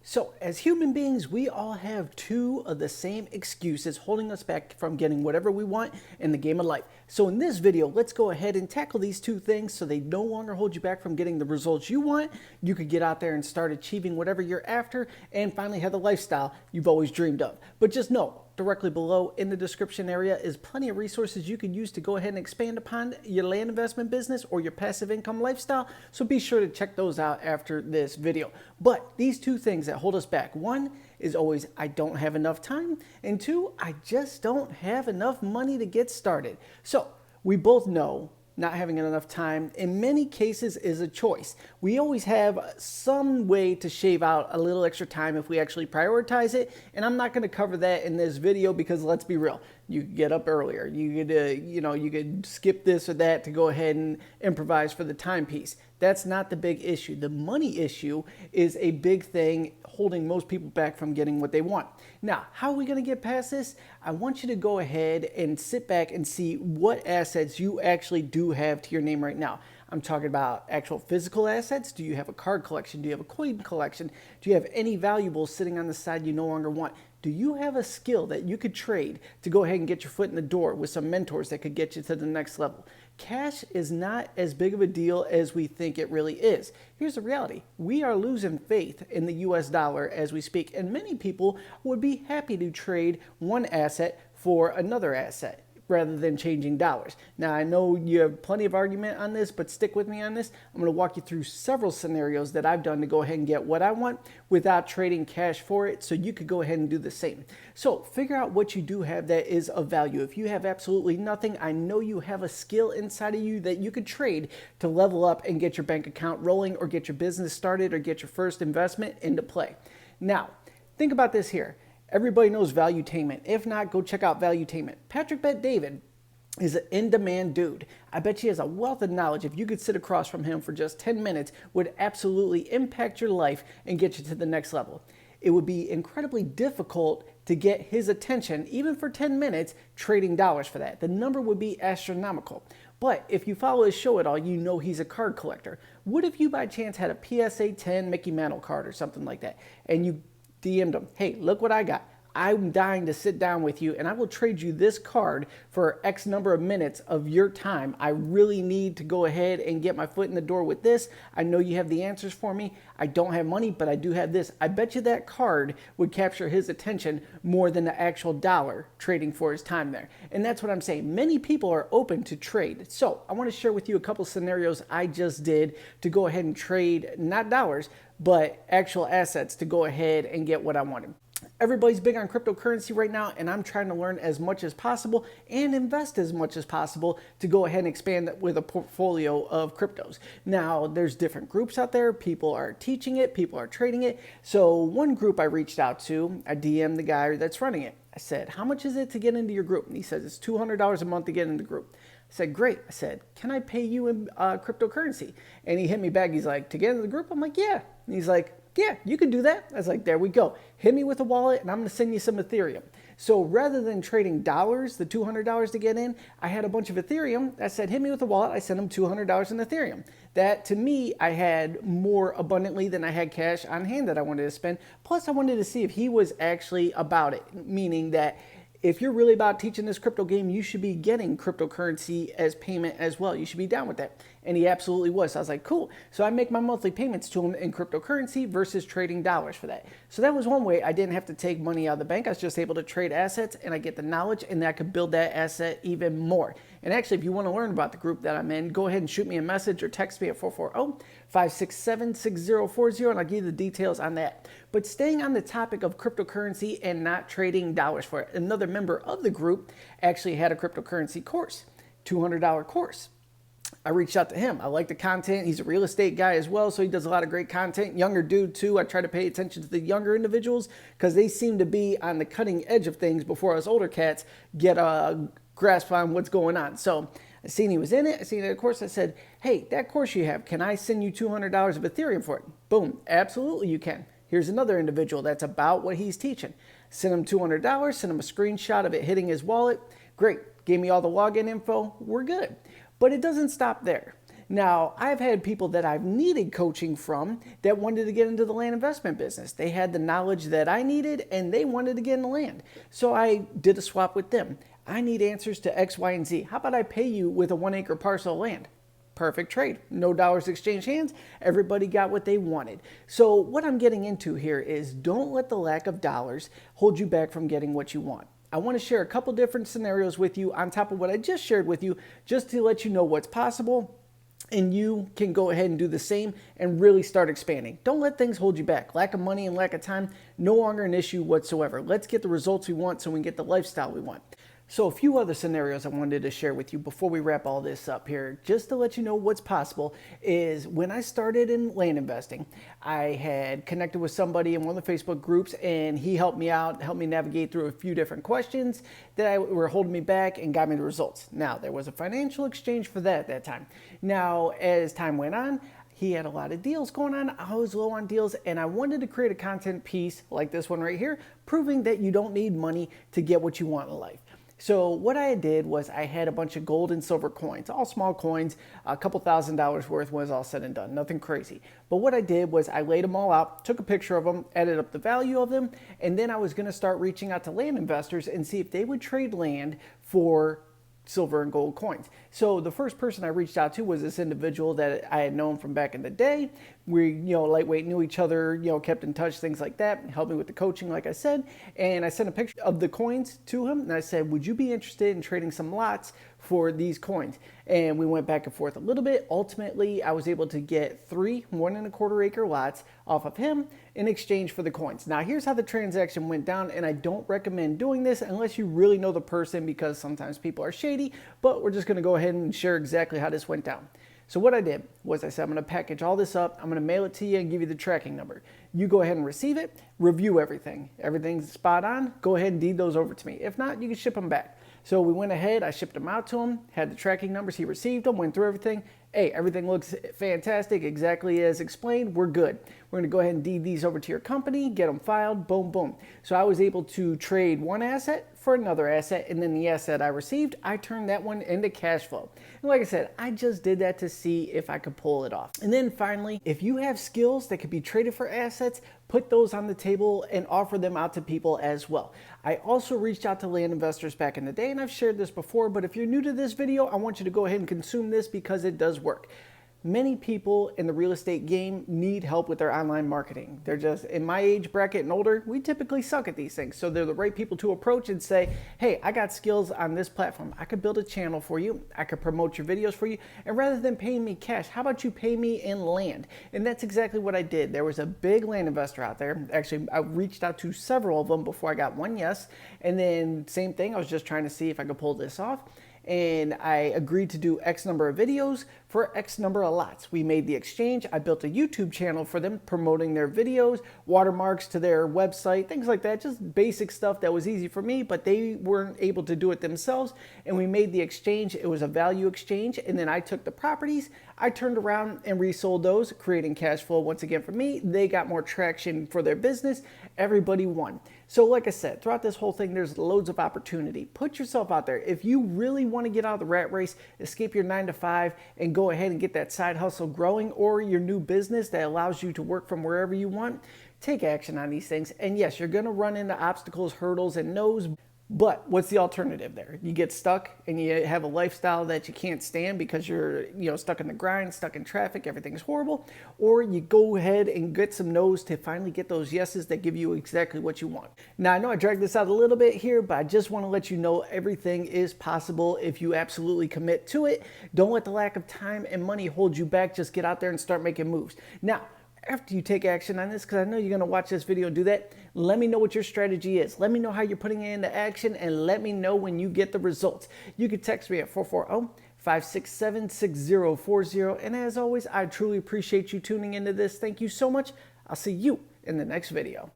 So, as human beings, we all have two of the same excuses holding us back from getting whatever we want in the game of life. So, in this video, let's go ahead and tackle these two things so they no longer hold you back from getting the results you want. You could get out there and start achieving whatever you're after and finally have the lifestyle you've always dreamed of. But just know, directly below in the description area is plenty of resources you can use to go ahead and expand upon your land investment business or your passive income lifestyle. So be sure to check those out after this video. But these two things that hold us back, one is always I don't have enough time, and two, I just don't have enough money to get started. So we both know not having enough time in many cases is a choice. We always have some way to shave out a little extra time if we actually prioritize it, and I'm not going to cover that in this video because let's be real, you could get up earlier, you could you could skip this or that to go ahead and improvise for the timepiece. That's not the big issue. The money issue is a big thing holding most people back from getting what they want. Now, how are we going to get past this? I want you to go ahead and sit back and see what assets you actually do have to your name right now. I'm talking about actual physical assets. Do you have a card collection? Do you have a coin collection? Do you have any valuables sitting on the side you no longer want? Do you have a skill that you could trade to go ahead and get your foot in the door with some mentors that could get you to the next level? Cash is not as big of a deal as we think it really is. Here's the reality. We are losing faith in the US dollar as we speak, and many people would be happy to trade one asset for another asset rather than changing dollars. Now, I know you have plenty of argument on this, but stick with me on this. I'm going to walk you through several scenarios that I've done to go ahead and get what I want without trading cash for it, so you could go ahead and do the same. So figure out what you do have that is of value. If you have absolutely nothing, I know you have a skill inside of you that you could trade to level up and get your bank account rolling or get your business started or get your first investment into play. Now, think about this here. Everybody knows Valuetainment. If not, go check out Valuetainment. Patrick Bet David is an in-demand dude. I bet he has a wealth of knowledge. If you could sit across from him for just 10 minutes, would absolutely impact your life and get you to the next level. It would be incredibly difficult to get his attention, even for 10 minutes, trading dollars for that. The number would be astronomical. But if you follow his show at all, you know he's a card collector. What if you by chance had a PSA 10 Mickey Mantle card or something like that, and you DM'd him, hey, look what I got. I'm dying to sit down with you and I will trade you this card for X number of minutes of your time. I really need to go ahead and get my foot in the door with this. I know you have the answers for me. I don't have money, but I do have this. I bet you that card would capture his attention more than the actual dollar trading for his time there. And that's what I'm saying. Many people are open to trade. So I want to share with you a couple scenarios I just did to go ahead and trade, not dollars, but actual assets to go ahead and get what I wanted. Everybody's big on cryptocurrency right now, and I'm trying to learn as much as possible and invest as much as possible to go ahead and expand with a portfolio of cryptos. Now, there's different groups out there. People are teaching it. People are trading it. So one group I reached out to, I DM'd the guy that's running it. I said, how much is it to get into your group? And he says, it's $200 a month to get into the group. I said, great. I said, can I pay you in cryptocurrency? And he hit me back. He's like, to get into the group? I'm like, yeah. And he's like, yeah, you can do that. I was like, there we go. Hit me with a wallet and I'm going to send you some Ethereum. So rather than trading dollars, the $200 to get in, I had a bunch of Ethereum. I said, hit me with a wallet. I sent him $200 in Ethereum. That to me, I had more abundantly than I had cash on hand that I wanted to spend. Plus I wanted to see if he was actually about it, meaning that if you're really about teaching this crypto game, you should be getting cryptocurrency as payment as well. You should be down with that. And he absolutely was. So I was like, cool. So I make my monthly payments to him in cryptocurrency versus trading dollars for that. So that was one way I didn't have to take money out of the bank. I was just able to trade assets and I get the knowledge and I could build that asset even more. And actually, if you want to learn about the group that I'm in, go ahead and shoot me a message or text me at 440-567-6040 and I'll give you the details on that. But staying on the topic of cryptocurrency and not trading dollars for it, another member of the group actually had a cryptocurrency course, $200 course. I reached out to him. I like the content. He's a real estate guy as well, so he does a lot of great content. Younger dude too. I try to pay attention to the younger individuals because they seem to be on the cutting edge of things before us older cats get a grasp on what's going on. So I seen he was in it. I seen that course. I said, hey, that course you have, can I send you $200 of Ethereum for it? Boom. Absolutely you can. Here's another individual that's about what he's teaching. Send him $200, send him a screenshot of it hitting his wallet. Great. Gave me all the login info. We're good. But it doesn't stop there. Now, I've had people that I've needed coaching from that wanted to get into the land investment business. They had the knowledge that I needed and they wanted to get into land. So I did a swap with them. I need answers to X, Y, and Z. How about I pay you with a 1 acre parcel of land? Perfect trade. No dollars exchanged hands. Everybody got what they wanted. So what I'm getting into here is don't let the lack of dollars hold you back from getting what you want. I want to share a couple different scenarios with you on top of what I just shared with you, just to let you know what's possible, and you can go ahead and do the same and really start expanding. Don't let things hold you back. Lack of money and lack of time, no longer an issue whatsoever. Let's get the results we want so we can get the lifestyle we want. So a few other scenarios I wanted to share with you before we wrap all this up here, just to let you know what's possible, is when I started in land investing, I had connected with somebody in one of the Facebook groups, and he helped me out, helped me navigate through a few different questions that were holding me back and got me the results. Now, there was a financial exchange for that at that time. Now, as time went on, he had a lot of deals going on. I was low on deals, and I wanted to create a content piece like this one right here, proving that you don't need money to get what you want in life. So what I did was I had a bunch of gold and silver coins, all small coins, a couple $1,000s worth was all said and done, nothing crazy. But what I did was I laid them all out, took a picture of them, added up the value of them, and then I was going to start reaching out to land investors and see if they would trade land for silver and gold coins. So the first person I reached out to was this individual that I had known from back in the day. We, lightweight, knew each other, kept in touch, things like that, helped me with the coaching, like I said. And I sent a picture of the coins to him, and I said, would you be interested in trading some lots for these coins? And we went back and forth a little bit. Ultimately, I was able to get 3 1¼ acre lots off of him in exchange for the coins. Now, here's how the transaction went down, and I don't recommend doing this unless you really know the person, because sometimes people are shady, but we're just gonna go ahead and share exactly how this went down. So what I did was I said, I'm going to package all this up. I'm going to mail it to you and give you the tracking number. You go ahead and receive it, review everything. Everything's spot on. Go ahead and deed those over to me. If not, you can ship them back. So we went ahead, I shipped them out to him, had the tracking numbers, he received them, went through everything. Hey, everything looks fantastic, exactly as explained, we're good. We're gonna go ahead and deed these over to your company, get them filed, boom, boom. So I was able to trade one asset for another asset, and then the asset I received, I turned that one into cash flow. And like I said, I just did that to see if I could pull it off. And then finally, if you have skills that could be traded for assets, put those on the table and offer them out to people as well. I also reached out to land investors back in the day, and I've shared this before, but if you're new to this video, I want you to go ahead and consume this because it does work. Many people in the real estate game need help with their online marketing. They're just, in my age bracket and older, we typically suck at these things. So they're the right people to approach and say, hey, I got skills on this platform. I could build a channel for you. I could promote your videos for you. And rather than paying me cash, how about you pay me in land? And that's exactly what I did. There was a big land investor out there. Actually, I reached out to several of them before I got one yes. And then same thing, I was just trying to see if I could pull this off. And I agreed to do X number of videos for X number of lots. We made the exchange. I built a YouTube channel for them promoting their videos, watermarks to their website, things like that, just basic stuff that was easy for me, but they weren't able to do it themselves. And we made the exchange. It was a value exchange. And then I took the properties, I turned around and resold those, creating cash flow once again for me. They got more traction for their business. Everybody won. So like I said, throughout this whole thing, there's loads of opportunity. Put yourself out there. If you really want to get out of the rat race, escape your 9-to-5 and go ahead and get that side hustle growing, or your new business that allows you to work from wherever you want, take action on these things. And yes, you're going to run into obstacles, hurdles, and no's. But what's the alternative there? You get stuck and you have a lifestyle that you can't stand because you're stuck in the grind, stuck in traffic, everything's horrible. Or you go ahead and get some no's to finally get those yeses that give you exactly what you want. Now, I know I dragged this out a little bit here, but I just want to let you know everything is possible if you absolutely commit to it. Don't let the lack of time and money hold you back. Just get out there and start making moves. Now, after you take action on this, because I know you're going to watch this video and do that, let me know what your strategy is. Let me know how you're putting it into action, and let me know when you get the results. You can text me at 440-567-6040. And as always, I truly appreciate you tuning into this. Thank you so much. I'll see you in the next video.